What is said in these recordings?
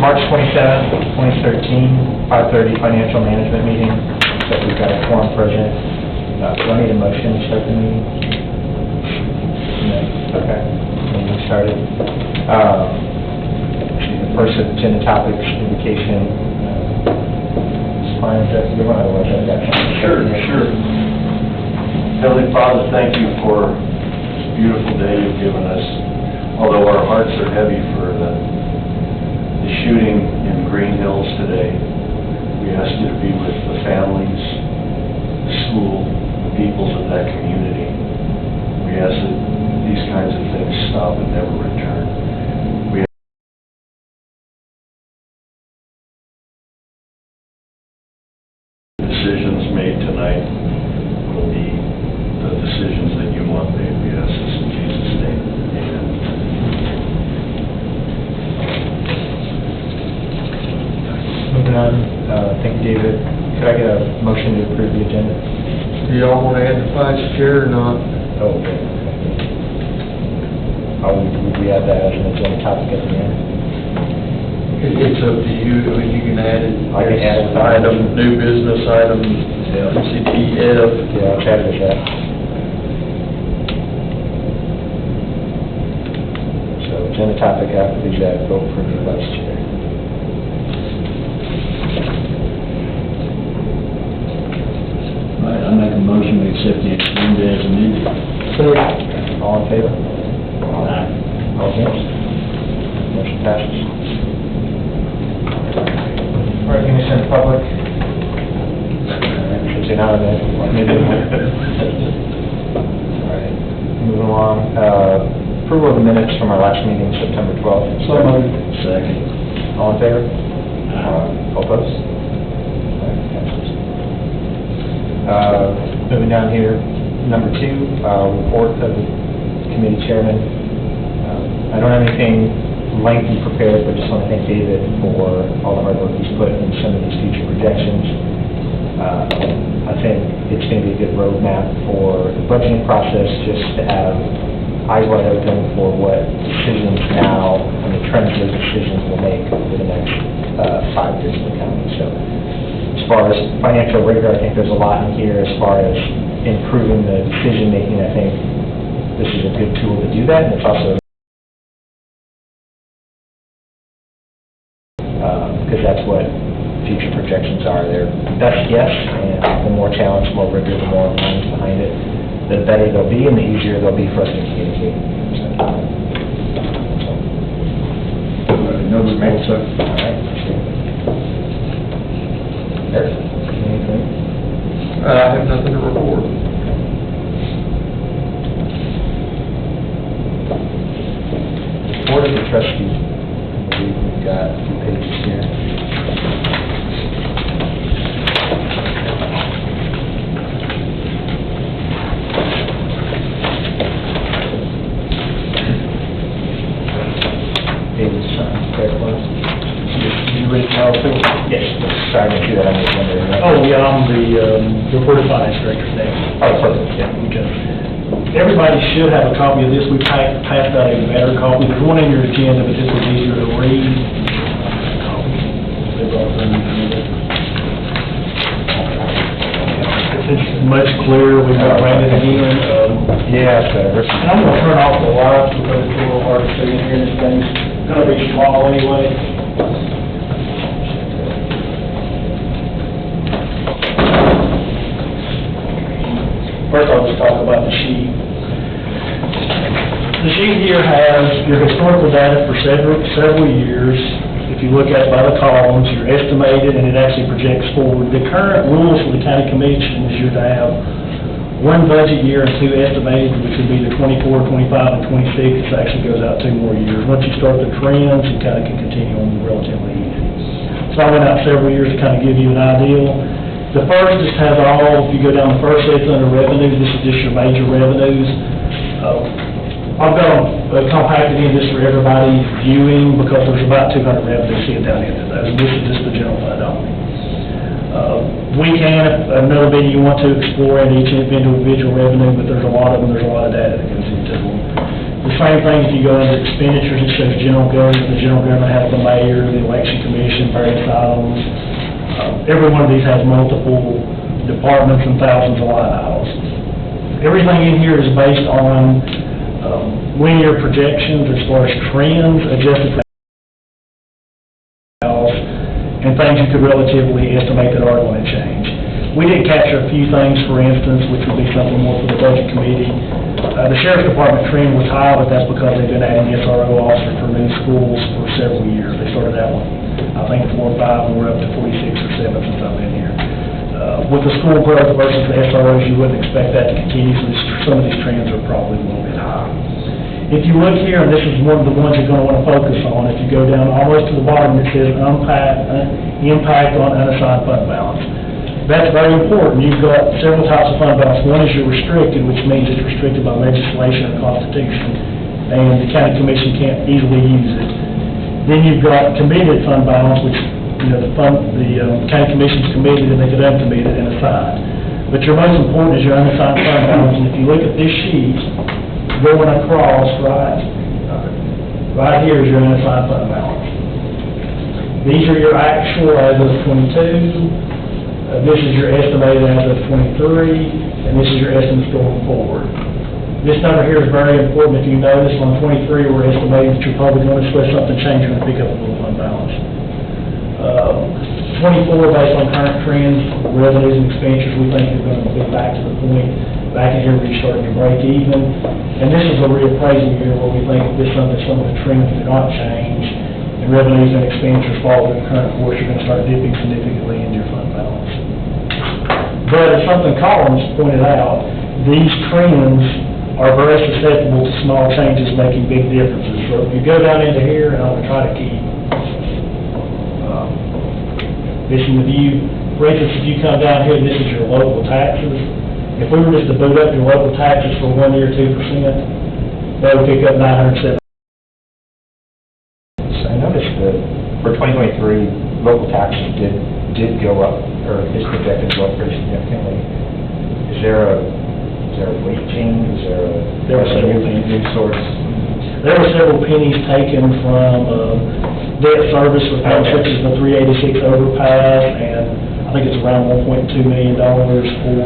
March 27th, 2013, 5:30 financial management meeting. So we've got a quorum present. Do I need a motion to start the meeting? No. Okay. Meeting started. The first agenda topics, indication. Fine, Jeff, you want to look at that? Sure. Heavenly Father, thank you for this beautiful day you've given us. Although our hearts are heavy for the shooting in Green Hills today, we ask you to be with the families, the school, the peoples of that community. We ask that these kinds of things stop and never return. We decisions made tonight will be the decisions that you want made. We ask this in Jesus' name. Amen. Moving on, thank you, David. Could I get a motion to approve the agenda? Do y'all want to add the vice chair or not? Oh, okay. Would we add that as an agenda topic at the end? It's up to you. I mean, you can add it. I can add it. Item, new business item, CTF. Yeah, I'll chat with that. So, agenda topic after these, vote for the vice chair. All right, I make a motion to accept the agenda as amended. All in favor? Aye. All against? Motion passes. Recognition of public. Should say not maybe. All right, moving along. Approval of the minutes from our last meeting, September 12th. So moved. Second. All in favor? Aye. All opposed? All right, passes. Moving down here, number 2, report of the committee chairman. I don't have anything lengthy prepared, but just want to thank David for all the hard work he's put in some of these future projections. I think it's going to be a good roadmap for the budgeting process, just to have eyes wide open for what decisions now and the trends those decisions will make over the next 5 years in the county. So as far as financial rigor, I think there's a lot in here as far as improving the decision making. I think this is a good tool to do that, and it's also because that's what future projections are. They're best guess, and the more challenge, the more rigor, the more minds behind it, the better they'll be and the easier they'll be for us to communicate. No report, sir. All right. Eric, anything? I have nothing to report. Board of the Trustees, I believe we've got a few pages here. David, fair close. You ready to tell us? Yes, sorry, I didn't see that on the agenda. Oh, yeah, I'm the report of finance director today. Oh, perfect, yeah. Okay. Everybody should have a copy of this. We passed out a better copy. There's one in your agenda, but this was easier to read. It's much clearer. We have ran it again. Yeah, it's better. And I'm gonna turn off the lights because it's a little hard to see in here. This thing's gonna be small anyway. First, I'll just talk about the sheet. The sheet here has your historical data for several years. If you look at it by the columns, you're estimated, and it actually projects forward. The current rules for the county commission is you're to have 1 budget year and 2 estimated, which would be the 24, 25, and 26. This actually goes out 2 more years. Once you start the trends, you kind of can continue on relatively easy. So I went out several years to kind of give you an idea. The first just has all, if you go down the first set, it's under revenues. This is just your major revenues. I've got them compacted in just for everybody viewing, because there's about 200 revenues sitting down into those. This is just the general fund only. We can, if another video you want to explore in each individual revenue, but there's a lot of them, there's a lot of data that goes into them. The same thing if you go into expenditures, it shows general government. The general government has the mayor, the election commission, various items. Every one of these has multiple departments and thousands of line items. Everything in here is based on linear projections as far as trends, adjusted for and things you could relatively estimate that are going to change. We did capture a few things, for instance, which would be something more for the budget committee. The sheriff's department trend was high, but that's because they've been adding SRO officers for new schools for several years. They started out with, I think, 4 or 5, and we're up to 46 or 7 since I've been here. With the school growth versus the SROs, you wouldn't expect that to continue, so some of these trends are probably a little bit high. If you look here, and this is one of the ones you're going to want to focus on, if you go down almost to the bottom, it says impact on unassigned fund balance. That's very important. You've got several types of fund balance. One is your restricted, which means it's restricted by legislation or constitution, and the county commission can't easily use it. Then you've got committed fund balance, which, you know, the county commission's committed and they could uncommit it and assign. But your most important is your unassigned fund balance, and if you look at this sheet, going across, right here is your unassigned fund balance. These are your actual as of 22, this is your estimated as of 23, and this is your estimate going forward. This number here is very important. If you notice, on 23, we're estimating that you're probably going to expect something change, you're going to pick up a little fund balance. 24, based on current trends, revenues and expenditures, we think you're going to be back to the point, back in here where you're starting to break even. And this is a reappraisal year where we think that some of the trends do not change, and revenues and expenditures fall in the current course, you're going to start dipping significantly into your fund balance. But as something Collins pointed out, these trends are very susceptible to small changes making big differences. So if you go down into here, and I'm going to try to keep this in the view, for instance, if you come down here, this is your local taxes. If we were just to boot up your local taxes for 1 year, 2%, that would pick up $907. I noticed that for 2023, local taxes did go up, or is projected to go up pretty significantly. Is there a weight change? There were several new source? There were several pennies taken from debt service with things such as the 386 overpass, and I think it's around $1.2 million for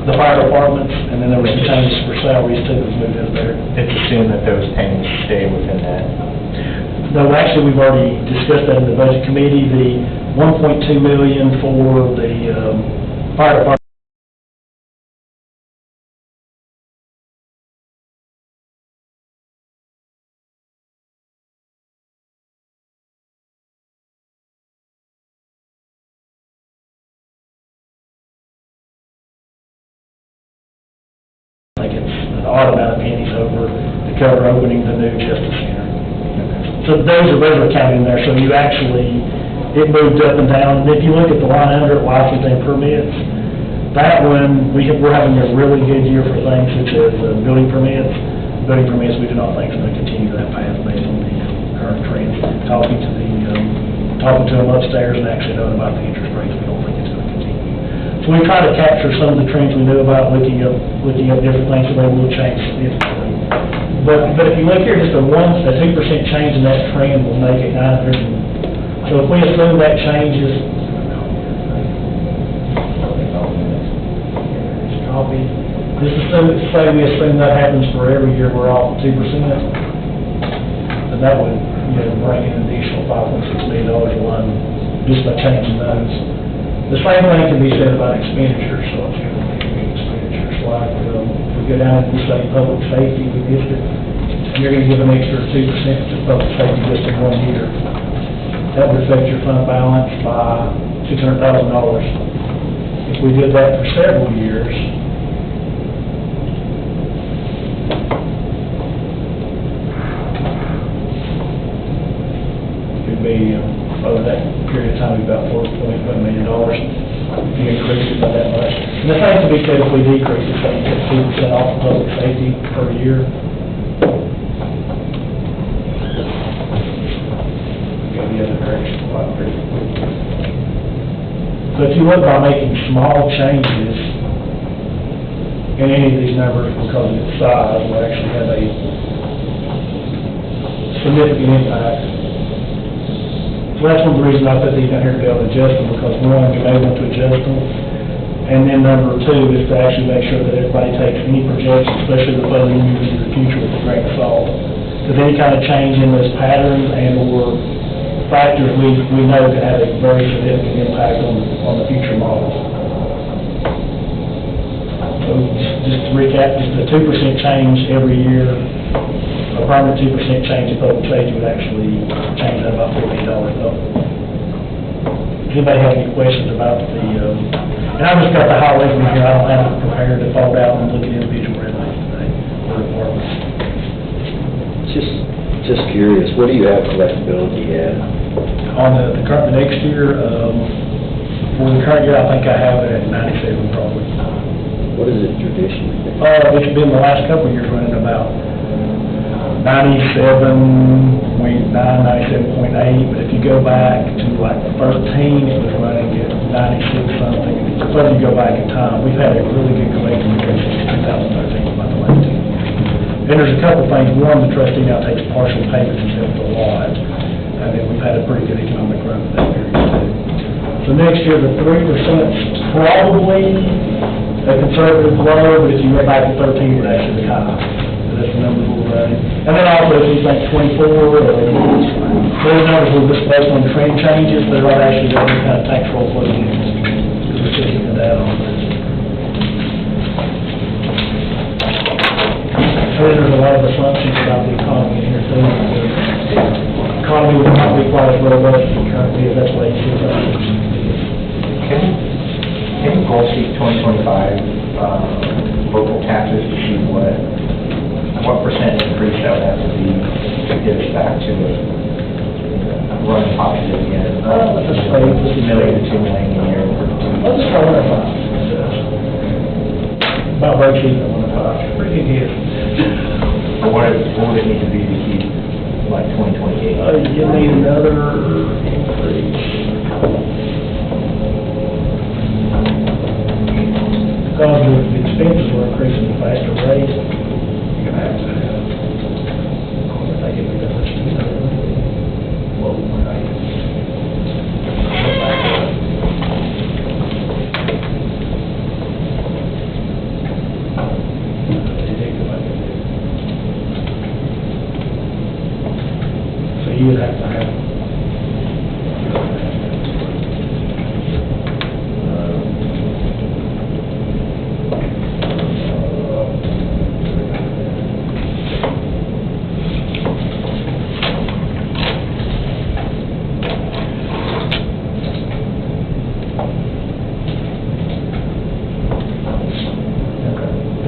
the fire departments, and then there were some changes for salaries too that was moved in there. It's assumed that those pennies stay within that. No, actually, we've already discussed that in the budget committee. The $1.2 million for the fire department automatic pennies over to cover opening the new Justice Center. So those are counted in there, so you actually, it moved up and down. And if you look at the line under it, licensing permits, that one, we're having a really good year for things such as building permits. Building permits, we do not think is going to continue that path based on the current trends. Talking to them upstairs and actually knowing about the interest rates, we don't think it's going to continue. So we try to capture some of the trends we knew about, looking up different things, so they will change significantly. But if you look here, just a 2% change in that trend will make it 900. So if we assume that changes, say we assume that happens for every year, we're off 2%, then that would, bring in an additional $5.6 million alone just by changing those. The same thing can be said about expenditures, so if you're looking at expenditures, like, if we go down and we say public safety, we missed it, and you're gonna give an extra 2% to public safety just in 1 year. That would affect your fund balance by $600,000. If we did that for several years, it'd be, over that period of time, about $4.1 million. If you increase it by that much. And the same can be said if we decrease it, say, 2% off of public safety per year. Go the other direction quite pretty quickly. So if you look by making small changes, And any of these numbers, because of its size, will actually have a significant impact. So that's one of the reasons I put these down here to be able to adjust them, because one, we may want to adjust them. And then number two is to actually make sure that everybody takes any projections, especially the further years into the future with a grain of salt. Because any kind of change in those patterns and/or factors we know can have a very significant impact on the future models. So just to recap, just a 2% change every year, a permanent 2% change in public safety would actually change that about $14 up. Does anybody have any questions about the, and I just got the highlights in here, I don't have it prepared to fold out and look at individual revenues today, or departments. Just curious, what do you have collectability at? On the current, the next year, for the current year, I think I have it at 97 probably. What is it traditionally been? It's been the last couple of years running about 97.9, 97.8, but if you go back to like 13, it was running at 96 something. The further you go back in time, we've had a really good collection since 2013, about the last 10 years. And there's a couple of things. One, the trustee now takes partial payments instead of a lot, and then we've had a pretty good economic growth in that period too. So next year, the 3% is probably a conservative low, but if you go back to 13, it's actually high. So that's the number we're running. And then also, if you think 24, those numbers were just based on trend changes, they're not actually got any kind of tax roll flow in, because we're taking that on. So there's a lot of assumptions about the economy in here too. The economy will not be quite as robust as it currently is, that's why you see that. Can you goal sheet 2025, local taxes to see what percent increase that would have to be to get us back to a running positive again? Let's just say, $1 million to $2 million a year. Let's just start with about break even at 1.5, pretty good guess. But what would it need to be to keep like 2028? You need another increase. Because the expenses were increasing at a faster rate, you're gonna have to have, I think it'd be that much, whoa, so you would have to have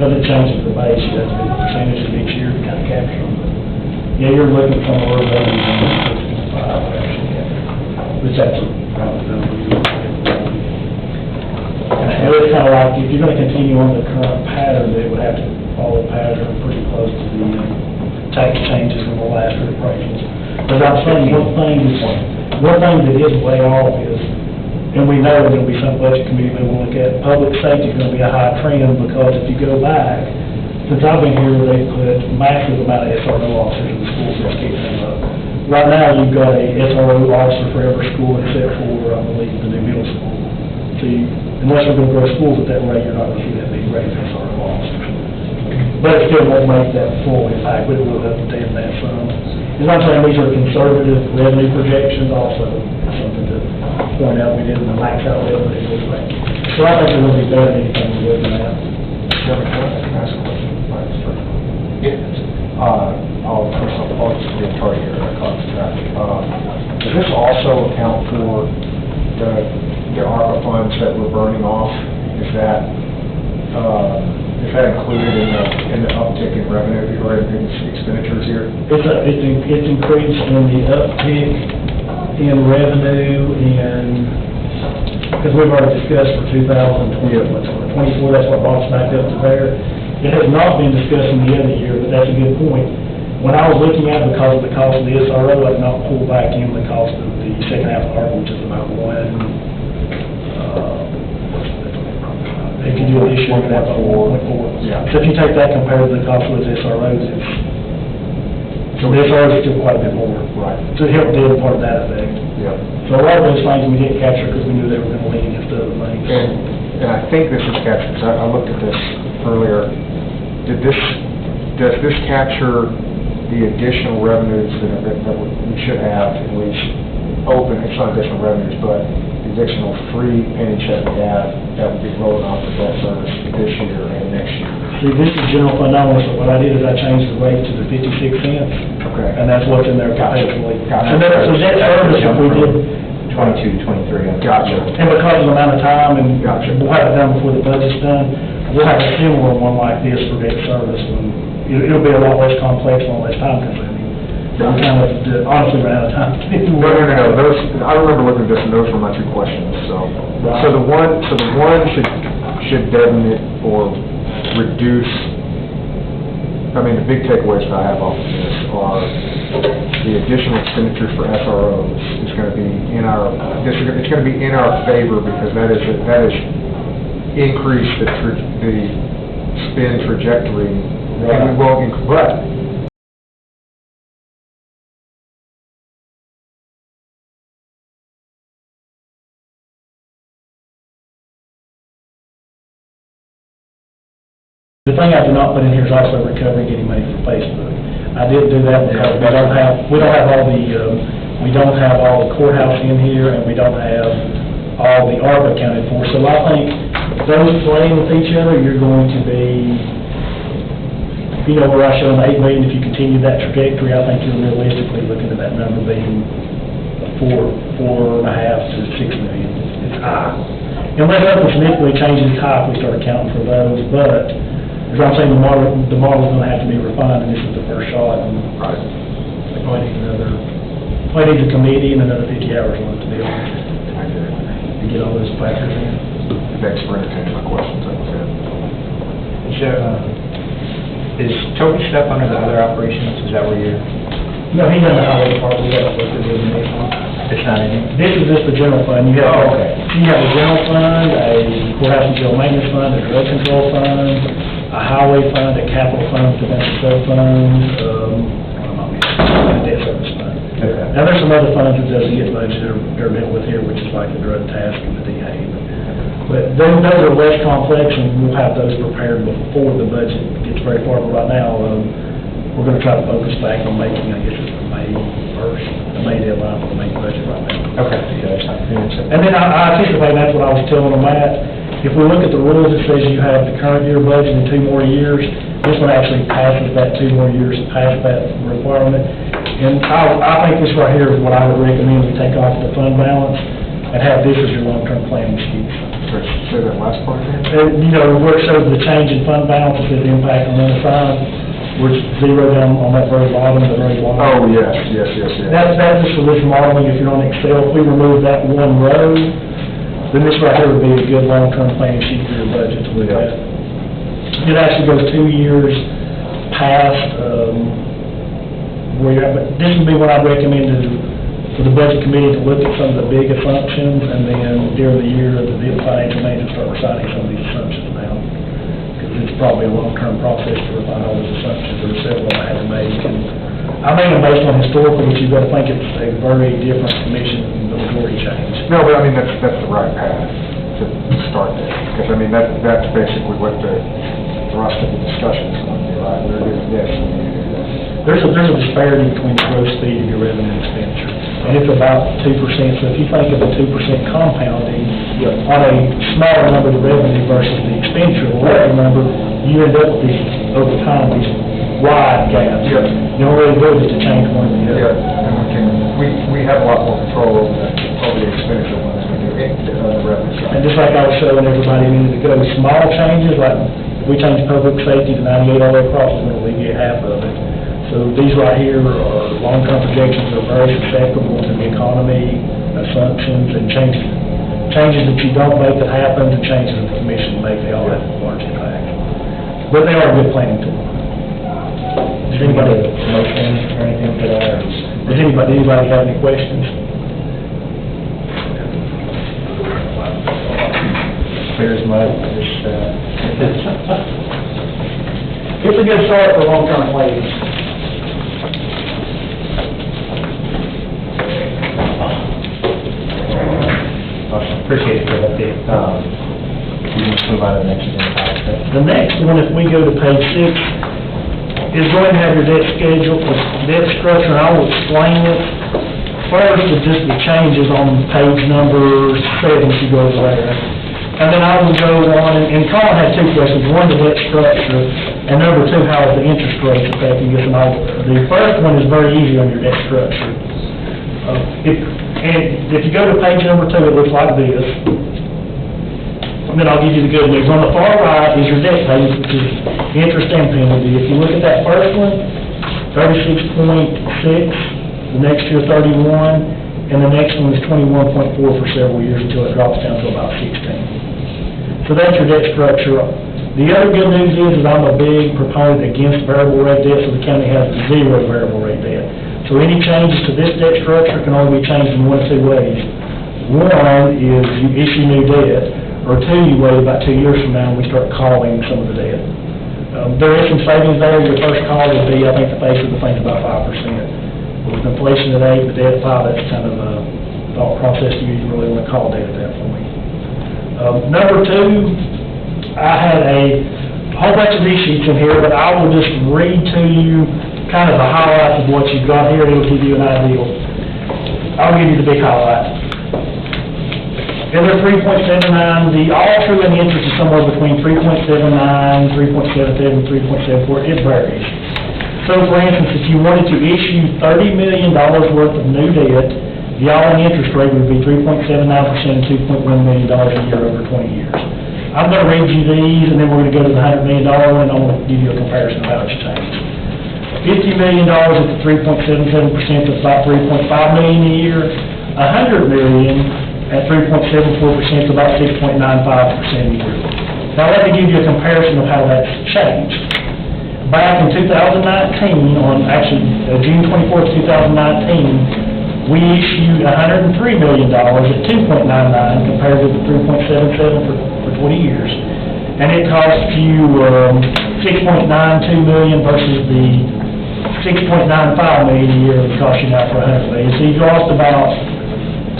because it changes the base, you have to do the percentage of each year to kind of capture them. Yeah, you're looking somewhere around 65, actually, which that's probably the number you're looking at. And it's kind of like, if you're going to continue on the current pattern, it would have to follow a pattern pretty close to the tax changes in the last appraisals. But I'm saying, one thing that is way off is, and we know there'll be some budget committee we will look at, public safety is going to be a high trend, because if you go back, since I've been here, they put massive amount of SRO officers in the schools to keep them up. Right now, you've got a SRO officer for every school except for, I believe, the new middle school. So unless we're going to grow schools at that rate, you're not going to see that big rate of SRO officers. But it still won't make that full impact, but it will update that some. As I'm saying, these are conservative revenue projections also, something to point out, we did in the max out revenue. So I think it will be better than anything we're looking at. Chairman, can I ask a question? First of all, just to target your contract. Does this also account for the ARPA funds that we're burning off? Is that included in the uptick in revenue or in expenditures here? It's increased in the uptick in revenue because we've already discussed for 2024, that's what brought us back up to there. It has not been discussed in the other year, but that's a good point. When I was looking at it, because of the cost of the SRO, I did not pull back in the cost of the second half of ARPA, which is about $1.8 If you do it this year, you're gonna have about 1.4. Yeah. So if you take that compared to the cost of those SROs, so the SROs are still quite a bit more. Right. So it helped deal part of that effect. Yeah. So a lot of those things we didn't capture because we knew they were gonna lean against other things. And I think this is captured, 'cause I looked at this earlier. Does this capture the additional revenues that we should have, at least open, it's not additional revenues, but the additional free penny check we have that would be rolling off the debt service this year and next year? See, this is general fund only, so what I did is I changed the rate to the 56 cents, Okay. and that's what's in there perpetually. Gotcha. So debt service, if we did, 22, 23. Gotcha. and because of the amount of time, and Gotcha. we'll have it done before the budget's done, we'll have a similar one like this for debt service, when it'll be a lot less complex, a lot less time consuming. But we kind of, honestly, ran out of time. No, those, I remember looking at this, and those were my two questions, so. Right. So the one should deaden it or reduce, I mean, the big takeaways that I have off of this are the additional expenditures for SROs is gonna be in our, it's gonna be in our favor, because that is increase the spend trajectory. And we won't, but The thing I did not put in here is also recovery, getting money from Facebook. I didn't do that because we don't have all the courthouse in here, and we don't have all the ARP accounted for. So I think those playing with each other, you're going to be, where I show the 8 million, if you continue that trajectory, I think you're realistically looking at that number being 4.5 to 6 million. It's high. Unless something significantly changes, it's high if we start accounting for those, but as I'm saying, the model's gonna have to be refined, and this is the first shot, and we probably need a committee and another 50 hours on it to be able to get all those factors in. thanks for entertaining my questions, that was it. Is Toby stuff under the other operations, is that where you're, No, he's in the highway department, we haven't looked at the next one. it's not in here? This is just the general fund. You have, Oh, okay. You have a general fund, a courthouse and jail maintenance fund, a drug control fund, a highway fund, a capital fund, domestic sub fund, a debt service fund. Okay. Now, there's some other funds that doesn't get budgeted or dealt with here, which is like the drug task and the DA. But those are less complex, and we'll have those prepared before the budget gets very far. But right now, we're gonna try to focus back on making, I guess it's the May 1st, the May deadline for the May budget right now. Okay, yeah, that's not, And then I anticipate, that's what I was telling them, Matt, if we look at the rules, it says you have the current year budget in 2 more years. This one actually passes that 2 more years past that requirement. And I think this right here is what I would recommend, we take off the fund balance and have this as your long-term planning sheet. Say that last part again? And, where it shows the change in fund balance, it says impact on unassigned, we're zero down on that very bottom, the very bottom. Oh, yes. That's just for this modeling, if you're on Excel, if we remove that one row, then this right here would be a good long-term planning sheet for your budget to look at. It actually goes 2 years past, where you're at, but this would be what I'd recommend for the budget committee to look at some of the big assumptions, and then during the year, the financial manager start reciting some of these assumptions now. Because it's probably a long-term process to refine all those assumptions, there are several I had to make, and I made them based on historical, but you've got to think it's a very different commission than the majority change. No, but I mean, that's the right path to start there, because I mean, that's basically what the thrust of the discussion is going to be, right? We're doing this, and we're doing this. There's a disparity between the growth speed of your revenue and expenditure, and it's about 2%. So if you think of a 2% compounding on a smaller number of revenue versus the expenditure, a larger number, you end up with these, over time, these wide gaps. Yeah. You don't really go just to change one or the other. Yeah, and we have a lot more control over the expenditure ones than we do the revenue side. And just like I was showing everybody a minute ago, small changes, like if we change public safety to 98 all the way across, it's going to alleviate half of it. So these right here are long-term projections that are very susceptible to the economy, assumptions, and changes that you don't make that happen, and changes that the commission make, they all have large impact. But they are a good planning tool. Does anybody, motion or anything for that, or? does anybody have any questions? clear as mud. It's a good start for long-term planning. Awesome. Appreciate it for the update. We can just move on to the next agenda. The next one, if we go to page 6, is going to have your debt schedule, debt structure, and I will explain it. First is just the changes on page number 7, if you go over there. And then I will go on, and Colin had 2 questions, one, the debt structure, and number 2, how is the interest rate affecting us? And the first one is very easy on your debt structure. If you go to page number 2, it looks like this. And then I'll give you the good news. On the far right is your debt payment, which is interest and penalty. If you look at that first one, 36.6, the next year 31, and the next one is 21.4 for several years until it drops down to about 16. So that's your debt structure. The other good news is I'm a big proponent against variable rate debt, so the county has 0 variable rate debt. So any changes to this debt structure can only be changed in 1 of 2 ways. One is you issue new debt, or 2, you wait about 2 years from now and we start calling some of the debt. There is some savings there. Your first call would be, I think the face of the thing's about 5%. With inflation at 8, but debt at 5, that's kind of a thought process you really want to call debt at that point. Number 2, I had a whole bunch of these sheets in here, but I will just read to you kind of the highlights of what you've got here, and it'll give you an idea. I'll give you the big highlights. And they're 3.79, the all true and the interest is somewhere between 3.79, 3.77, 3.74, it varies. So for instance, if you wanted to issue $30 million worth of new debt, the all-in interest rate would be 3.79% and $2.1 million a year over 20 years. I'm going to read you these, and then we're going to go to the $100 million one, and I'm going to give you a comparison of how it's changed. $50 million at the 3.77%, that's about $3.5 million a year. $100 million at 3.74% is about 6.95% a year. Now let me give you a comparison of how that's changed. Back in 2019, on actually June 24th, 2019, we issued $103 million at 2.99 compared to the 3.77 for 20 years. And it cost you $6.92 million versus the $6.95 million a year it would cost you now for $100 million. So you lost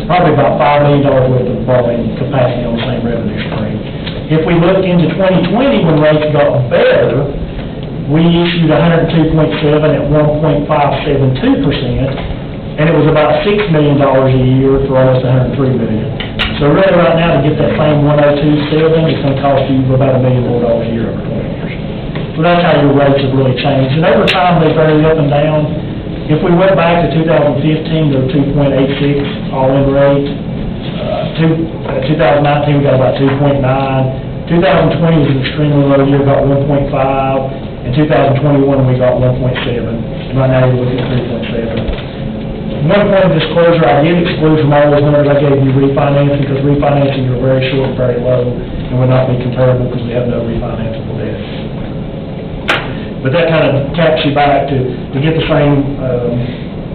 probably about $5 million worth of borrowing capacity on the same revenue stream. If we look into 2020, when rates got better, we issued $102.7 at 1.572%, and it was about $6 million a year for almost $103 million. So really right now, to get that same 102.7, it's going to cost you about $1 million more a year over 20 years. So that's how your rates have really changed. And over time, they vary up and down. If we went back to 2015, they were 2.86 all-in rate. 2019, we got about 2.9. 2020 was an extremely low year, got 1.5. In 2021, we got 1.7, and right now we're looking at 3.7. One point of disclosure, I did exclude from all those numbers I gave you refinancing, because refinancing are very short and very low, and would not be comparable because we have no refinanceable debt. But that kind of caps you back to get the same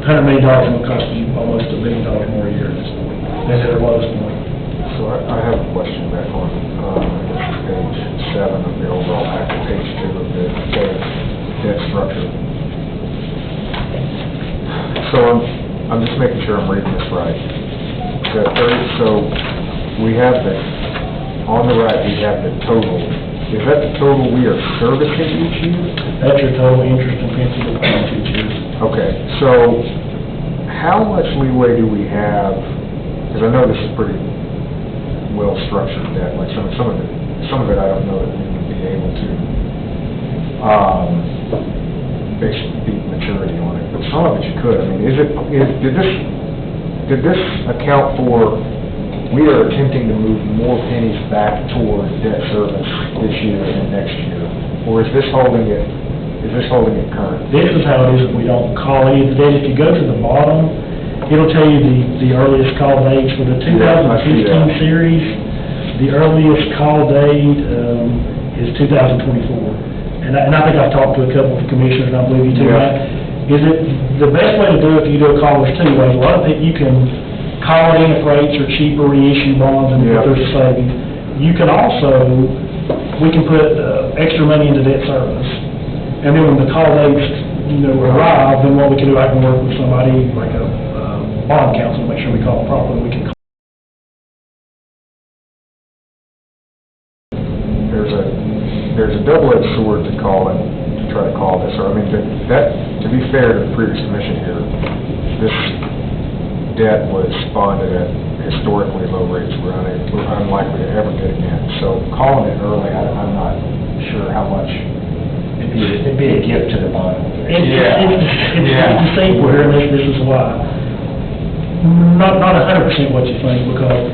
$100 million, it will cost you almost $1 billion more a year at this point, than at our lowest point. So I have a question back on, page 7 of the overall packet, page 2 of the debt structure. So I'm just making sure I'm reading this right. So we have on the right, we have the total. Is that the total we are servicing each year? That's your total interest and principal payments each year. Okay, so how much leeway do we have, because I know this is pretty well-structured debt, like some of it I don't know that we would be able to basically beat maturity on it, but some of it you could. I mean, did this account for, we are attempting to move more pennies back toward debt service this year and next year, or is this holding it current? This is how it is if we don't call any of the debt. If you go to the bottom, it'll tell you the earliest call dates for the 2015 series. The earliest call date is 2024. And I think I've talked to a couple of commissioners, and I believe you too, right? Is it, the best way to do it if you do a call is 2 ways. A lot of people, you can call it in if rates are cheaper, reissue bonds, and if there's a savings. you can also, we can put extra money into debt service, and then when the call dates, arrive, then what we can do, I can work with somebody, like a bond counsel, to make sure we call it properly, we can. There's a double-edged sword to try to call this, or, I mean, to be fair to the previous commission here, this debt was bonded at historically low rates. We're unlikely to ever get again. So calling it early, I'm not sure how much. It'd be a gift to the bondholder. It's deceitful here, and this is why. Not 100% what you think, because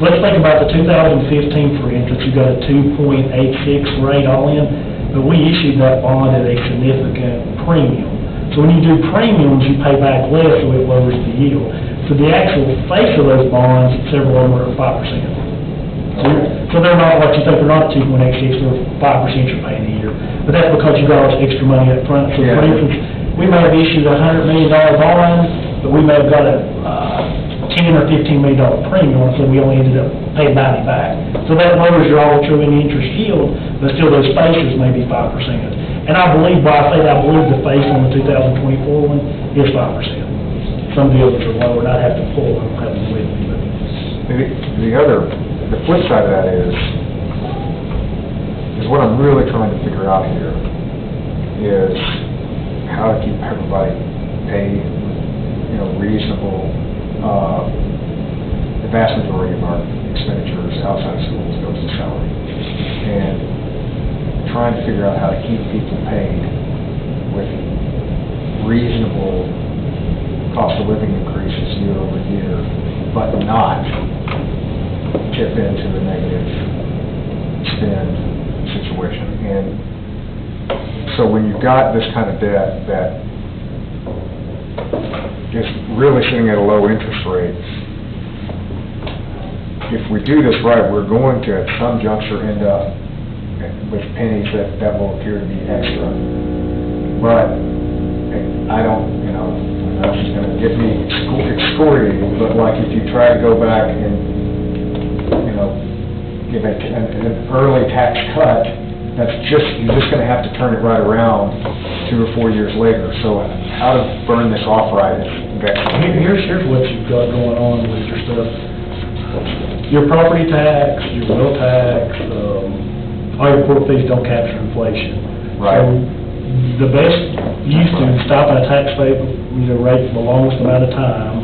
let's think about the 2015, for instance, you got a 2.86 rate all in, but we issued that bond at a significant premium. So when you do premiums, you pay back less, so it lowers the yield. So the actual face of those bonds, several of them are 5%. So they're not what you think, they're not 2.86, they're 5% you're paying a year. But that's because you got all this extra money up front. So for instance, we may have issued a $100 million bond, but we may have got a $10 or $15 million premium, so we only ended up paying 90 back. So that lowers your all true any interest yield, but still those faces may be 5%. And I believe, I believe the face on the 2024 one is 5%. Some of the others are lower, and I'd have to pull them, have them with me. But The flip side of that is what I'm really trying to figure out here is how to keep everybody paid, reasonable. The vast majority of our expenditures outside of schools goes to salary. And trying to figure out how to keep people paid with reasonable cost of living increases year over year, but not chip into the negative spend situation. And so when you've got this kind of debt that is really sitting at a low interest rate, if we do this right, we're going to at some juncture end up with pennies that will appear to be extra. But I don't, that's just going to get me excoriated, but like if you try to go back and give an early tax cut, you're just going to have to turn it right around 2 or 4 years later. So how to burn this off right is vexing. Here's what you've got going on with your stuff. Your property tax, your will tax, all your court fees don't capture inflation. Right. So the best use to stopping a tax rate for the longest amount of time,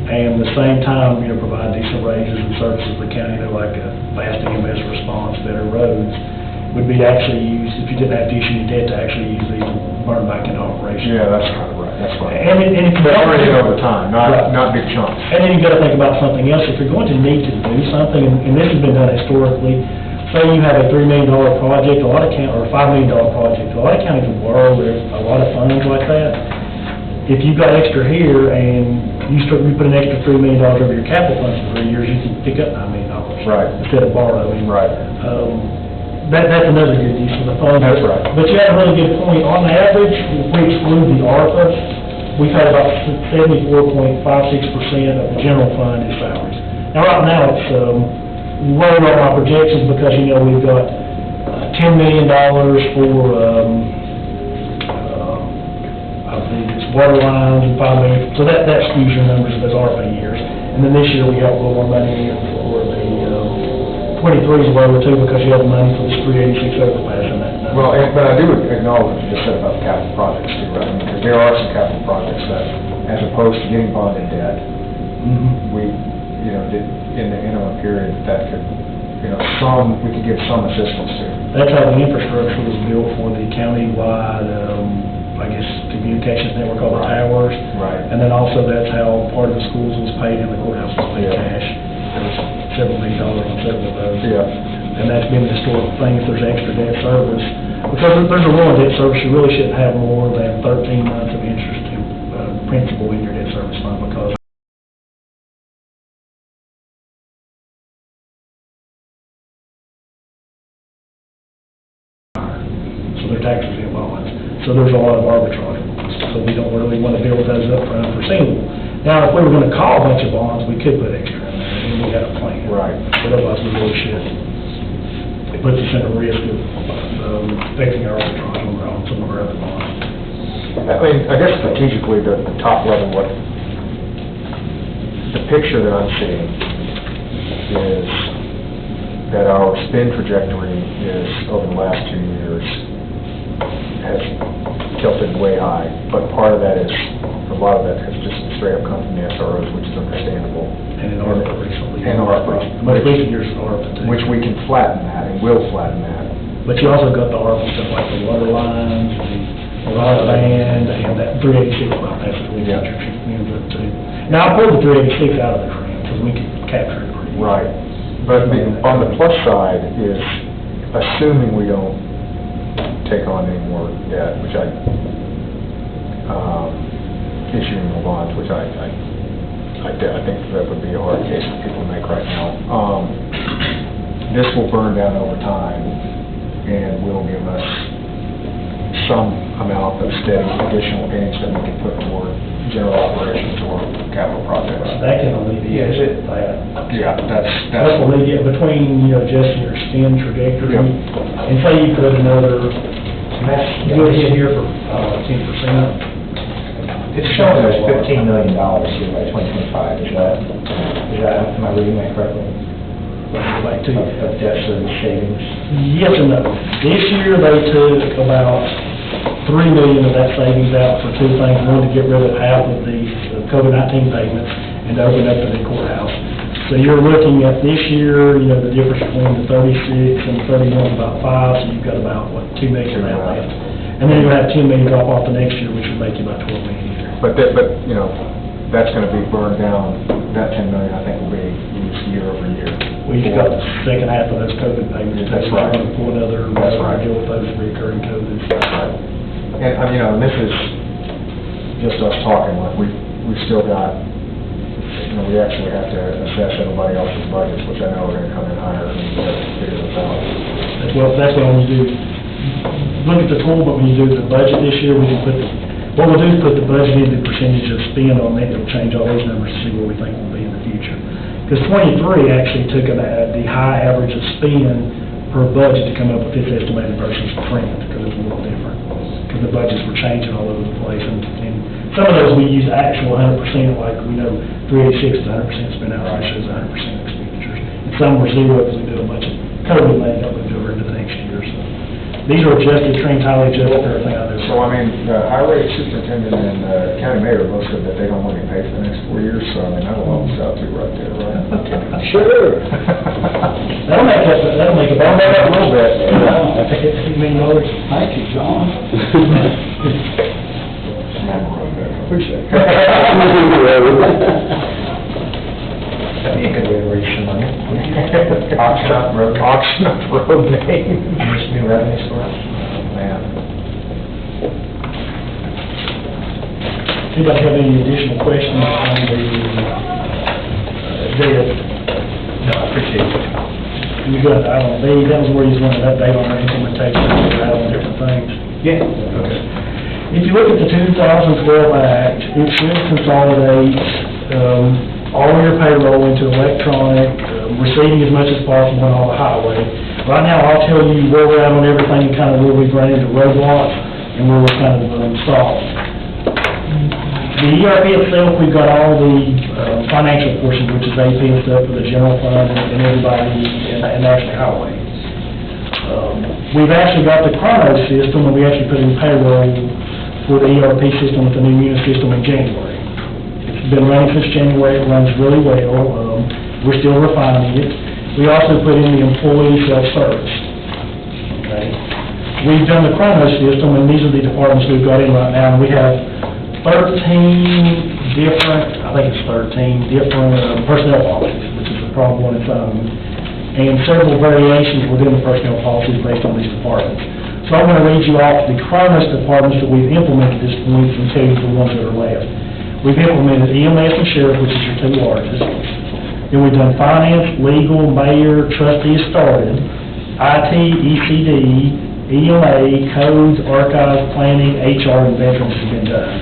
and at the same time, provide decent wages and services to the county, like a fast EMS response, better roads, would be actually used, if you didn't have to issue any debt, to actually use these and burn back into operation. Yeah, that's kind of right. That's right. And if you But already over time, not big chunks. And then you've got to think about something else. If you're going to need to do something, and this has been done historically, say you have a $3 million project, or $5 million project, a lot of counties will borrow a lot of funds like that. If you've got extra here and you put an extra $3 million over your capital funds for 3 years, you can pick up $9 million. Right. Instead of borrowing. Right. That's another good use of the funds. That's right. But you have a really good point. On average, if we exclude the ARPA, we've had about 74.56% of the general fund is salaries. Now, right now, it's lower on my projections because, we've got $10 million for, I believe it's water lines and $5 million. So that skews your numbers of those ARPA years. And then this year, we got a little more money in for the 23 is lower too, because you have money for this 386 overpass in that. Well, but I do acknowledge what you just said about the capital projects too, right? Because there are some capital projects that, as opposed to getting bonded debt, we, did in the interim period that could, we could give some assistance to. That's how the infrastructure was built for the countywide, communications network, called the towers. Right. And then also that's how part of the schools was paid and the courthouse was paid cash. There was several $1 million on several of those. Yeah. And that's been the historical thing, if there's extra debt service. Because if there's a rule in debt service, you really shouldn't have more than 13 months of interest in principal in your debt service fund, because so their taxes and bonds. So there's a lot of arbitrage. So we don't really want to build those up for unforeseeable. Now, if we were going to call a bunch of bonds, we could put extra in there. and we had a plan. Right. But otherwise, we really should. It puts us at a risk of affecting our arbitrage on some of our other bonds. I mean, I guess strategically, the top level, what, the picture that I'm seeing is that our spend trajectory is, over the last 2 years, has tilted way high, but part of that is, a lot of that has just straight up come from the SROs, which is understandable. And in ARPA recently. And ARPA. Most recent years of ARPA, too. Which we can flatten that, and will flatten that. But you also got the ARPA stuff like the water lines, the broadband, and that 386 well, that's what we got your ends up to. Now, I pulled the 386 out of the grant, because we could capture it pretty easy. Right. But on the plus side is, assuming we don't take on any more debt, which issuing more bonds, which I think that would be a hard case for people to make right now. This will burn down over time and will give us some amount of steady additional gains that we can put toward general operations or capital projects. That can alleviate that. Yeah, that's That's alleviate between, just your spend trajectory, Yeah. and say you put another, go ahead here for 10%. It's showing there's $15 million here by 2025, am I reading that correctly? Like two. Of debt service savings? Yes and no. This year, they took about $3 million of that savings out for two things. One, to get rid of half of the COVID-19 payments and to open up the new courthouse. So you're looking at this year, the difference between the 36 and the 31 is about 5, so you've got about, $2 million of that left. And then you're going to have $10 million drop off the next year, which would make you about $12 million a year. But that's going to be burned down. That $10 million, I think, will be used year over year. Well, you've got the second half of those COVID payments. That's right. For another, That's right. deal with those recurring COVIDs. That's right. And this is just us talking, like, we've still got, we actually have to assess everybody else's budgets, which I know are going to come in higher, and we have to figure this out. That's what when you do, look at the tool, but when you do the budget this year, we can what we'll do is put the budget in the percentage of spend on it. It'll change all those numbers to see where we think we'll be in the future. Because 23 actually took the high average of spend per budget to come up with this estimated versus trend, because it's a little different. Because the budgets were changing all over the place, and some of those we use actual 100%, like we know 386 is 100% spent out, right, shows 100% expenditures. And some were zero because we did a bunch of COVID money that moved over into the next year. So these are adjusted, trends highly adjusted, everything out there. So, the highway superintendent and county mayor both said that they don't want to be paid for the next 4 years, so, that'll help us out too, right there, right? Sure. That'll make up a That'll make up a little bit. $8 million. Thank you, John. Appreciate it. That'd be a good way to raise some money. Auction off road. Auction off road names. There's new revenue source. Man. Anybody have any additional questions on the data? No, I appreciate it. You got item B, that was where you wanted an update on our implementation, on different things. Yeah. Okay. If you look at the 2012 Act, it should consolidate all your payroll into electronic, receiving as much as possible on all the highway. Right now, I'll tell you where we're at on everything, and kind of where we've run into roadblocks, and where we're kind of stalled. The ERP itself, we've got all the financial portion, which is AP and stuff for the general fund and everybody in National Highway. We've actually got the Chrono system, and we actually put in payroll for the ERP system with the new unit system in January. It's been running since January, it runs really well, we're still refining it. We also put in the employee self-service, okay? We've done the Chrono system, and these are the departments we've got in right now, and we have 13 different personnel policies, which is a problem on its own, and several variations within the personnel policies based on these departments. So I'm going to read you off the Chronos departments that we've implemented at this point and tell you the ones that are left. We've implemented EMS and sheriff, which is your two largest. Then we've done finance, legal, mayor, trustees started, IT, ECD, EMA, codes, archives, planning, HR, and veterans have been done.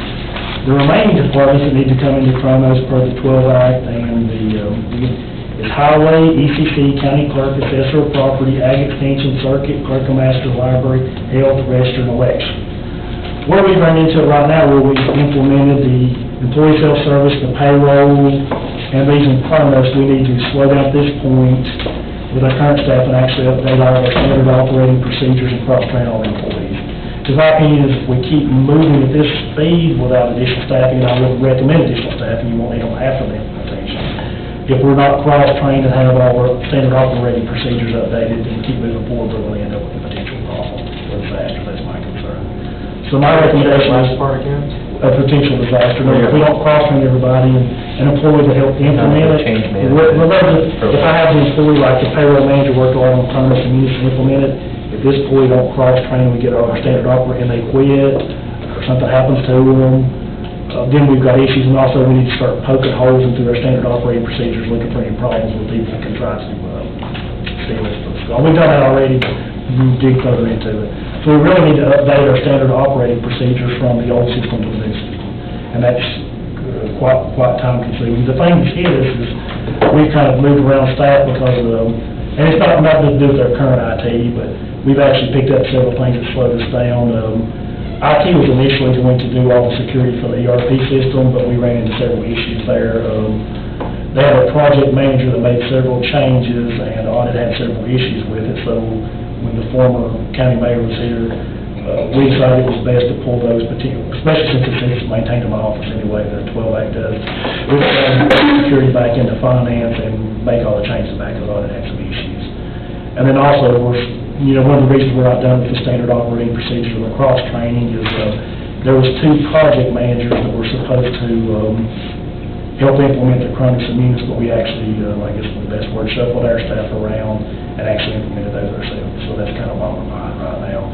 The remaining departments that need to come into Chronos per the 12 Act and the It's highway, ECC, county clerk, assessor of property, ag extension, circuit, clerk of master, library, health, register, and election. Where we run into it right now, where we've implemented the employee self-service, the payroll, and these in front of us, we need to slow down at this point with our current staff and actually update all our standard operating procedures and cross-train all employees. Because my opinion is if we keep moving at this speed without additional staffing, and I would recommend additional staffing, you won't need them after the implementation. If we're not cross-trained and have all our standard operating procedures updated and keep moving forward, we're going to end up with a potential problem for disaster. That's my concern. So my recommendation is Last part again? a potential disaster. Now, if we don't cross-train everybody and employ to help implement it, Change management. regardless, if I have an employee like the payroll manager worked a lot on Congress and needs to implement it, if this employee don't cross-train, we get our standard operating, and they quit, or something happens to them, then we've got issues, and also we need to start poking holes into our standard operating procedures, looking for any problems with people that can try to steal this. We've done that already, we'll dig further into it. So we really need to update our standard operating procedures from the old system to the new system, and that's quite time consuming. The thing that's hit us is we've kind of moved around staff because of, and it's not nothing to do with our current IT, but we've actually picked up several things that slowed us down. IT was initially going to do all the security for the ERP system, but we ran into several issues there. They had a project manager that made several changes, and audit had several issues with it, so when the former county mayor was here, we decided it was best to pull those particular, especially since it's maintained in my office anyway, the 12 Act does. We decided to put security back into finance and make all the changes back, because audit had some issues. And then also, one of the reasons we're not done with the standard operating procedures of the cross-training is there was 2 project managers that were supposed to help implement the Chronics and Munis, but we actually, I guess the best word, shuffled our staff around and actually implemented those ourselves. So that's kind of why we're behind right now.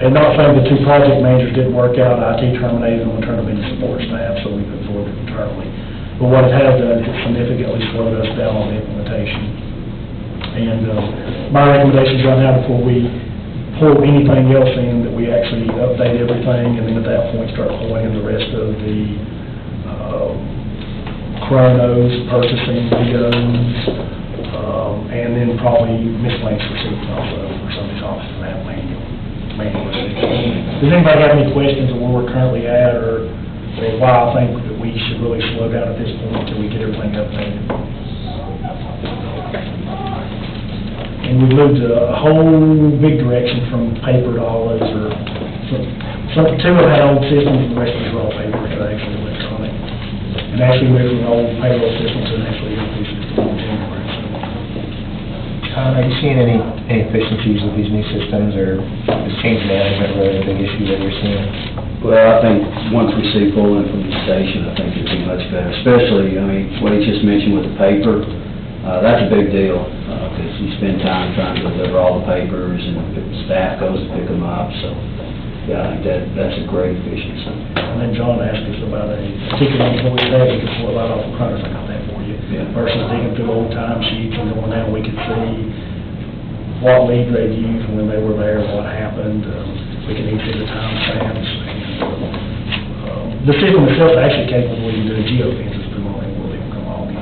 And not saying the 2 project managers didn't work out, IT terminated them and turned them into support staff, so we've absorbed it internally. But what it has done is it significantly slowed us down on the implementation. And my recommendations right now, before we pull anything else in, that we actually update everything, and then at that point start pulling in the rest of the chronos, purchasing, POs, and then probably miscellaneous receipts also for some of these offices that have manual receipts. Does anybody have any questions on where we're currently at, or why I think that we should really slow down at this point until we get everything updated? And we've moved a whole big direction from paper to all those, or some 2 have had old systems, and the rest of us are all paper, so actually electronic. And actually moved from an old payroll system to an actually ERP system in January. Are you seeing any efficiencies with these new systems, or is change management really a big issue that you're seeing? Well, I think once we see full implementation, I think it'd be much better, especially, what he just mentioned with the paper, that's a big deal, because you spend time trying to deliver all the papers, and the staff goes to pick them up, so, yeah, I think that's a great efficiency. And then John asked us about a particular employee that we could pull it right off the Chronos. I got that for you. Yeah. Versus digging through old time sheets and going down, we could see what lead they'd used when they were there, what happened. We can even see the time stamps. The system itself is actually capable of doing geofences through all that, where they can come all in.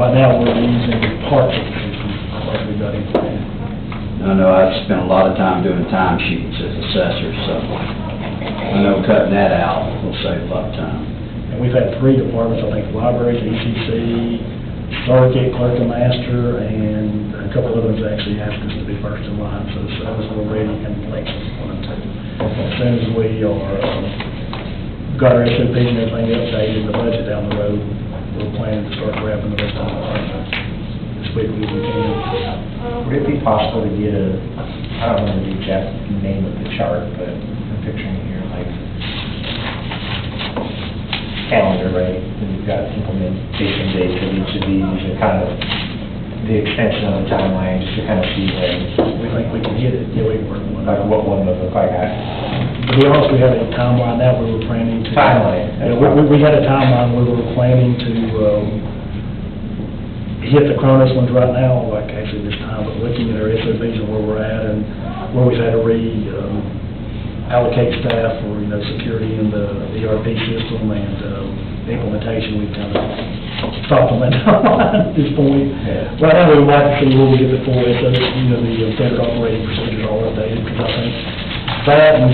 Right now, we're using parts of the system, like we got implemented. I know I've spent a lot of time doing time sheets as assessor, so I know cutting that out will save a lot of time. And we've had 3 departments, I think, libraries, ECC, circuit, clerk and master, and a couple of others actually asked us to be first in line, so those were ready and elections 1 and 2. As soon as we are, got our SOPs and everything updated, the budget down the road, we're planning to start wrapping the rest of the department as quickly as we can. Would it be possible to get I don't remember the exact name of the chart, but I'm picturing it here, like calendar, right? And you've got implementation dates of each of these, and kind of the extension of the timeline, just to kind of see when. We think we can hit it, yeah, we can work on Like it. what one would look like. To be honest, we had a timeline that we were planning to. Timeline. Yeah, we had a timeline we were planning to, hit the Cronus ones right now, like actually this time, but looking at our SOPs and where we're at and where we've had to allocate staff for, security in the ERP system and implementation, we've kind of stopped on that at this point. Yeah. Right now, we would like to see where we get the full SOP, the standard operating procedures all updated, because I think that, and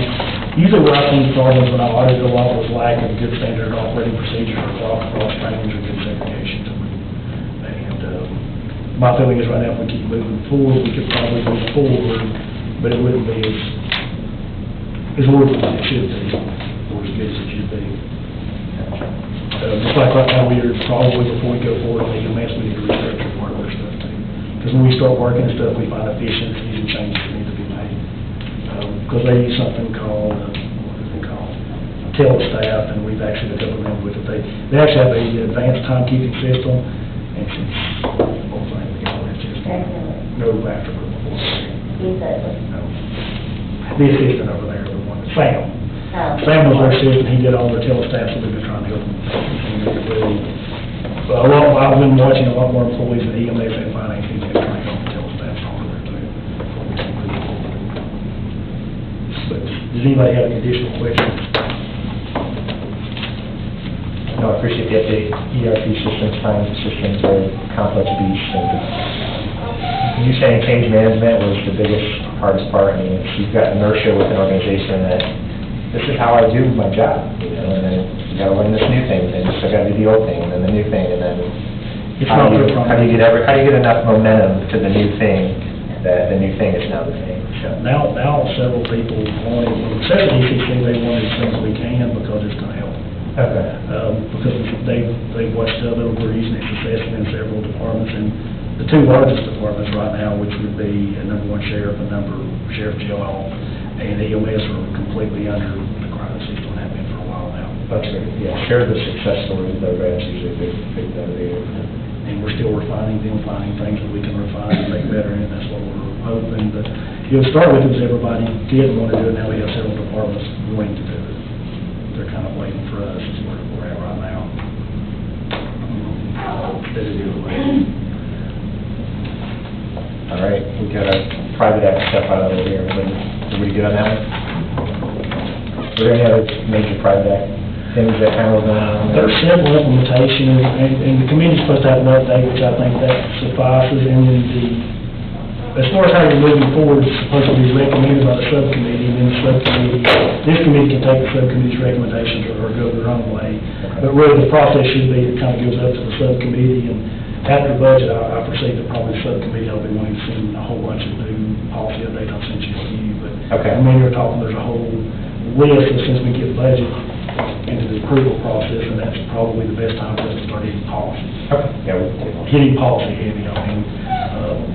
usually where I've seen problems when I audit a lot was lack of good standard operating procedures or cross trainings or good segregation. And my feeling is right now, if we keep moving forward, we could probably move forward, but it wouldn't be as orderly as it should be, or as good as it should be. Just like right now, we are probably, before we go forward on EMS, we need to restructure part of our stuff too. Because when we start working and stuff, we find efficiencies and changes that need to be made. Because they use something called, staff, and we've actually been helping them with it. They actually have an advanced timekeeping system, and since, it's just no after before. No. The assistant over there, the one, Sam. Sam was our assistant, he did all the telestats, so we've been trying to help him. I've been watching a lot more employees in EMS and finance, he's been trying to help the telestats over there too. But does anybody have any additional questions? No, I appreciate the update. ERP systems, finance systems are complex beasts, and you saying change management was the biggest, hardest part. I mean, you've got inertia with an organization that this is how I do my job, and then you gotta learn this new thing, and then you still gotta do the old thing, and then the new thing, and then how do you get enough momentum to the new thing, that the new thing is now the thing? So. Now several people wanted, especially ECC, they wanted as soon as we can because it's gonna help. Okay. Because they've watched other, we're using it successfully in several departments, and the two largest departments right now, which would be number one sheriff and sheriff GLO, and EMS are completely under the crisis system and have been for a while now. That's great. Yeah, share the success stories, though, that's usually a big motivator. And we're still refining them, finding things that we can refine and make better, and that's what we're hoping. But start with is everybody did want to do it, now we have several departments willing to do it. They're kind of waiting for us, is where we're at right now. All right, we got our private act stuff out of here. Everybody good on that one? Are there any other major private act things that kind of going on? There's several implementation, and the committee's supposed to have an update, which I think that suffices, and then as far as how you're moving forward, it's supposed to be recommended by the subcommittee, and then the subcommittee, this committee can take the subcommittee's recommendations or go their own way. But really, the process should be, it kind of goes up to the subcommittee, and after the budget, I foresee that probably the subcommittee will be wanting to send a whole bunch of new policy updates. I'll send you a few, but Okay. I mean, you're talking, there's a whole list, and since we get budget into the approval process, and that's probably the best time for us to start hitting policy. Okay. Yeah, we can take one. Hitting policy heavy, I mean,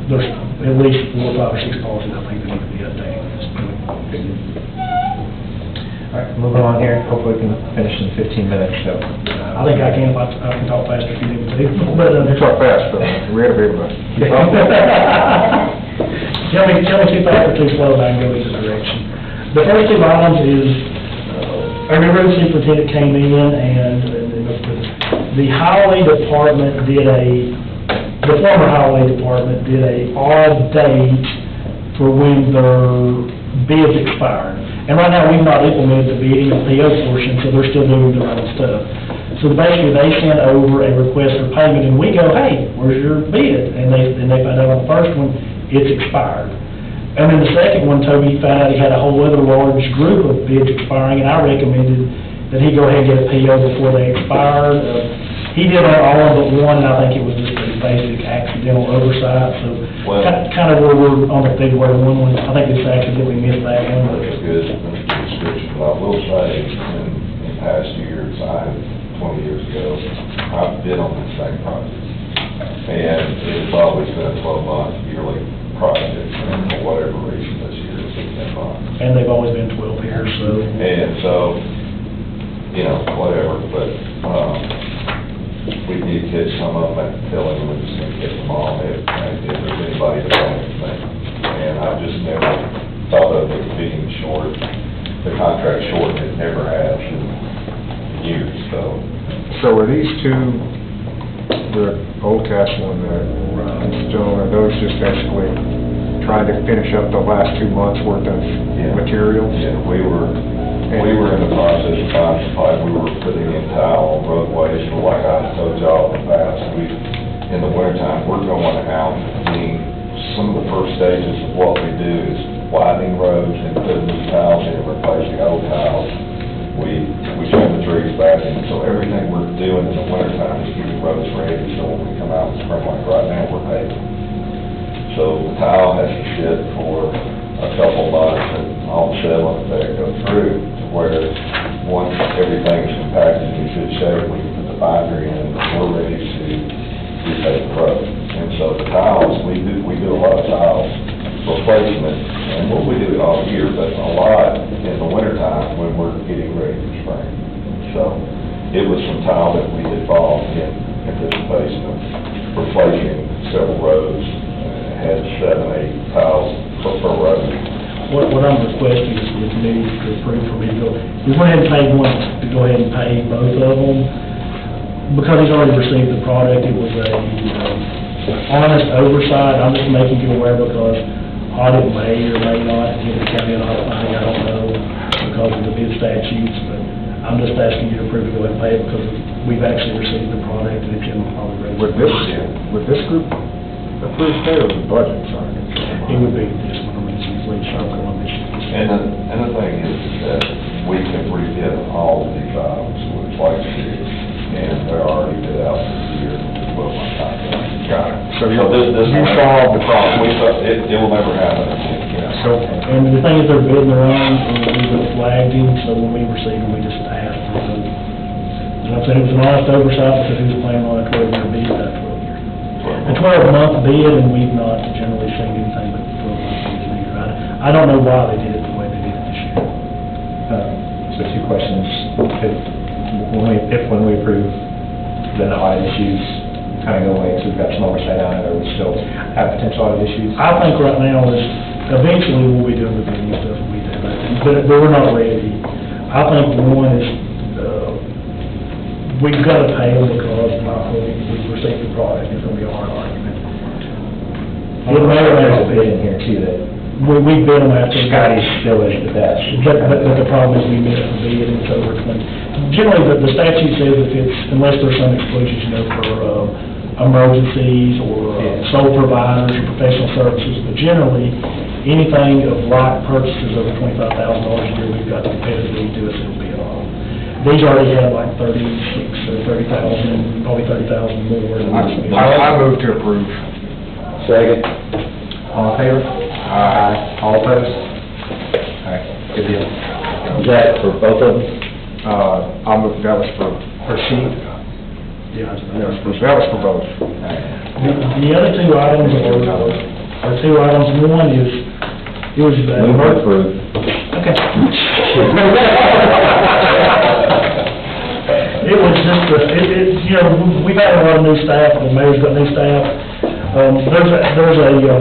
there's at least 4, 5, or 6 policies I think that need to be updated at this point. All right, moving along here, hopefully we can finish in 15 minutes, so. I think I can talk faster if you need me to, but. You talk fast, though. We had a big one. Tell me too fast or too slow, and I can go either direction. The first 2 items is, our new road superintendent came in, and the highway department the former highway department did a odd date for when their bids expired. And right now, we've not implemented the bidding and PO portion, so they're still doing their own stuff. So basically, they sent over a request for payment, and we go, hey, where's your bid? And they find out on the first one, it's expired. And then the second one, Toby found out he had a whole other large group of bids expiring, and I recommended that he go ahead and get a PO before they expired. He did all but one, and I think it was just a basic accidental oversight, so kind of where we're on the February 1 one. I think it's accidentally missed that one. That's a good description, but I will say, in past years, 20 years ago, I've been on the same project. And it's always been a 12-month yearly project, and for whatever reason this year it's 10 months. And they've always been 12 years, so. And so, whatever, but, we need to catch some of them at the filling, and we're just gonna catch them all if there's anybody that wants anything. And I've just never thought of it being short, the contract short, it never has in years, so. So are these two, the Old Castle and the Stone, are those just basically trying to finish up the last 2 months worth of Yeah. materials? Yeah, we were in the process of finding some pipe, we were putting in tile on roadways, so like I told y'all in the past, in the wintertime, we're going out, some of the first stages of what we do is widening roads and putting new tiles in, replacing old tiles. We trim the trees back, and so everything we're doing in the wintertime is getting roads ready, so when we come out in spring, like right now, we're paving. So the tile has to sit for a couple months, and all the settling effect goes through, to where once everything's compacted in good shape, we can put the binder in, and we're ready to repave the road. And so the tiles, we do a lot of tiles replacement, and we do it all year, but a lot in the wintertime when we're getting ready for spring. So it was some tile that we had bought in anticipation of replacing several roads, had 7, 8 tiles per road. What I'm requesting is the committee to approve for me to go, we went ahead and paid one, to go ahead and pay both of them. Because he's already received the product, it was a honest oversight. I'm just making you aware because audit may or may not give the county an audit finding, I don't know, because of the bid statutes, but I'm just asking you to approve to go ahead and pay it because we've actually received the product and it's in all the registers. Would this group approve pay or the budget, sorry? It would be this one, I mean, it's usually Sumner County. And the thing is that we can rebid all of these items with like six, and they're already bid out for the year, 12-month contract. Got it. So So you solved the problem. It will never happen again. So, And the thing is, they're bidding their own, and we would have flagged him, so when we received them, we just asked for the, and I'm saying it was an honest oversight because he was planning on a 12-year bid, not 12 years. A 12-month bid, and we've not generally seen anything but 12-month bids either. I don't know why they did it the way they did it this year. So 2 questions. If when we approve, then the audit issues kind of go away, so we've got some oversight on it, or we still have potential audit issues? I think right now is, eventually we'll be doing the bidding stuff we do, but we're not ready. I think one is, we've got to pay them because we've received the product, it's going to be a hard argument. There's a bid in here too that We bid them after. Scotty still is the best. But the problem is we missed the bid and it's over 20. Generally, the statute says if it's, unless there's some exclusions, for emergencies or sole providers or professional services, but generally, anything of like purchases over $25,000 a year, we've got the competitively do a single bid on. These already have like 36 or 30,000, probably 30,000 more. I move to approve. Second. All in favor? Aye. All opposed? All right, good deal. Is that for both of them? I'll move, that was for sheet. Yeah, That was for both. The other 2 items are 2 items. One is, it was. Move to approve. Okay. It was just, we've had a lot of new staff, the mayor's got new staff. There's a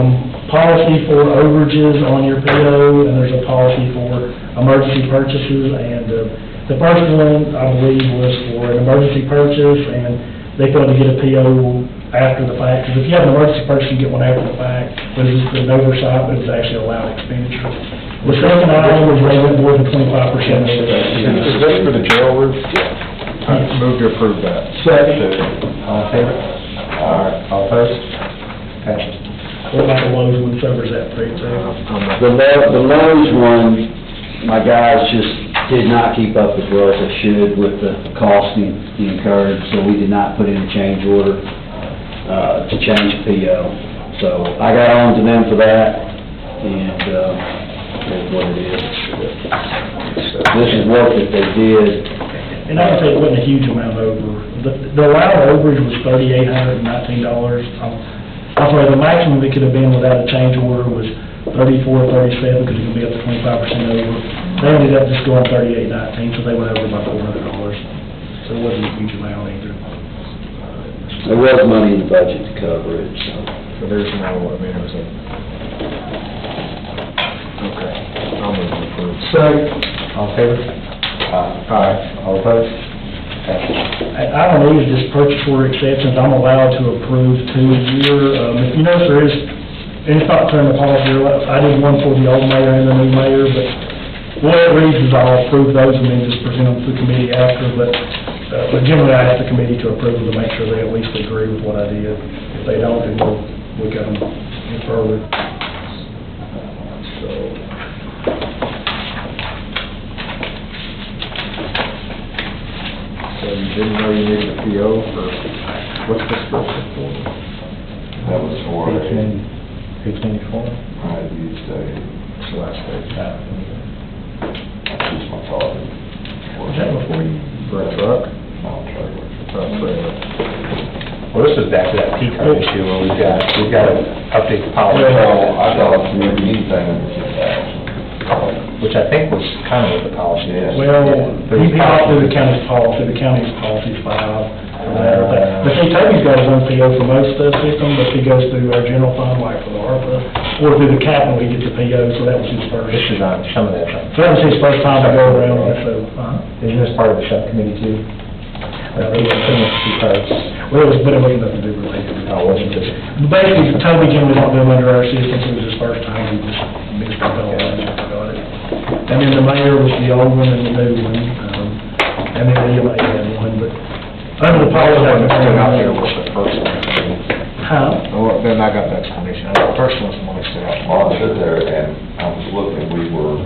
policy for overages on your PO, and there's a policy for emergency purchases, and the first one, I believe, was for an emergency purchase, and they thought to get a PO after the fact, because if you have an emergency purchase, you get one after the fact, but it's just an oversight, but it's actually allowed expenditure. The second item was they went more than 25%. Is this for the jail roof? I move to approve that. Second. All in favor? All opposed? Passes. What about the Lowe's one, covers that pretty too? The Lowe's one, my guys just did not keep up as well as they should with the cost incurred, so we did not put in a change order to change the PO. So I got on to them for that, and that's what it is. This is work that they did. And I can say it wasn't a huge amount over. The allowed overage was $3,819. I'm sorry, the maximum it could have been without a change order was $34, $37, because it could be up to 25% over. They ended up just going $38.19, so they went over by $400. So it wasn't a huge amount either. There was money in the budget to cover it, so. So there's no, I mean, it was a... Okay, I'll move to approve. Second. All in favor? Aye. All opposed? Passes. I don't need just purchase order exceptions, I'm allowed to approve 2 a year. If you notice, there is and it's not turning the policy, I did one for the old mayor and the new mayor, but what it reads is I'll approve those and then just present them to the committee after, but generally I ask the committee to approve them to make sure they at least agree with what I did. If they don't, then we'll get them further. So. So you didn't know you needed a PO for, what's this for? That was for a, Page 94? I used a, It's the last page. use my car. Was that before you? For a truck? No, trailer. Trailer. Well, this is back to that P-card issue where we've got to update the policy. Well, I thought anything under 6,000. Which I think was kind of what the policy is. Well, he opted the county's policy's 5. But see, Toby's got his own PO for most of the system, but he goes through our general fund, like for the ARPA, or through the capital, he gets the PO, so that was his first. This is on some of that. So that was his first time to go around on it, so, Isn't this part of the subcommittee too? P-cards. well, it wasn't nothing to do with it. Oh, wasn't it? Basically, Toby generally don't do them under our system, so it was his first time, he just mixed up all that and got it. And then the mayor was the old one and the new one, and then the EMA had one, but under the policy. The one that stood out there was the first one. Huh? Oh, then I got the explanation. The first one's the one that stood out. Well, I stood there and I was looking, we were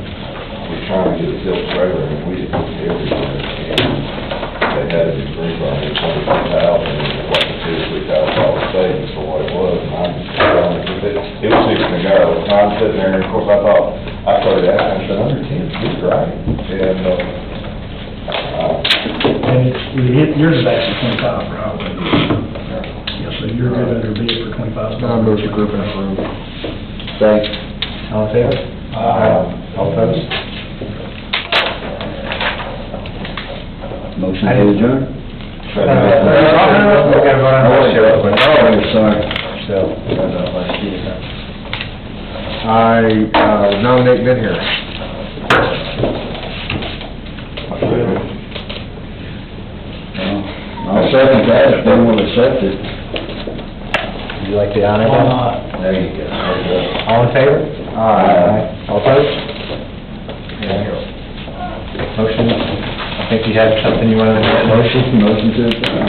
trying to get a tilt trailer and we had looked everywhere. And they had a degree on it, 25,000, and it wasn't $2,000-3,000 savings for what it was. And I'm just telling it was fixing to go. And I'm sitting there and of course I thought, I started asking, I said, under 10, it's right. And yours is actually 25, right? Yeah, so you're good under bid for 25. I moved the group and approved. Thanks. All in favor? All opposed? Motion to adjourn? We gotta vote on the sheriff. Oh, sorry. So, I nominate Ben Harris. I'll second that if they want to accept it. would you like the honor? Why not? There you go. All in favor? Aye. All opposed? There you go. Motion, I think you had something you wanted to... Motion to adjourn.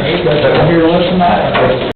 Here, listen,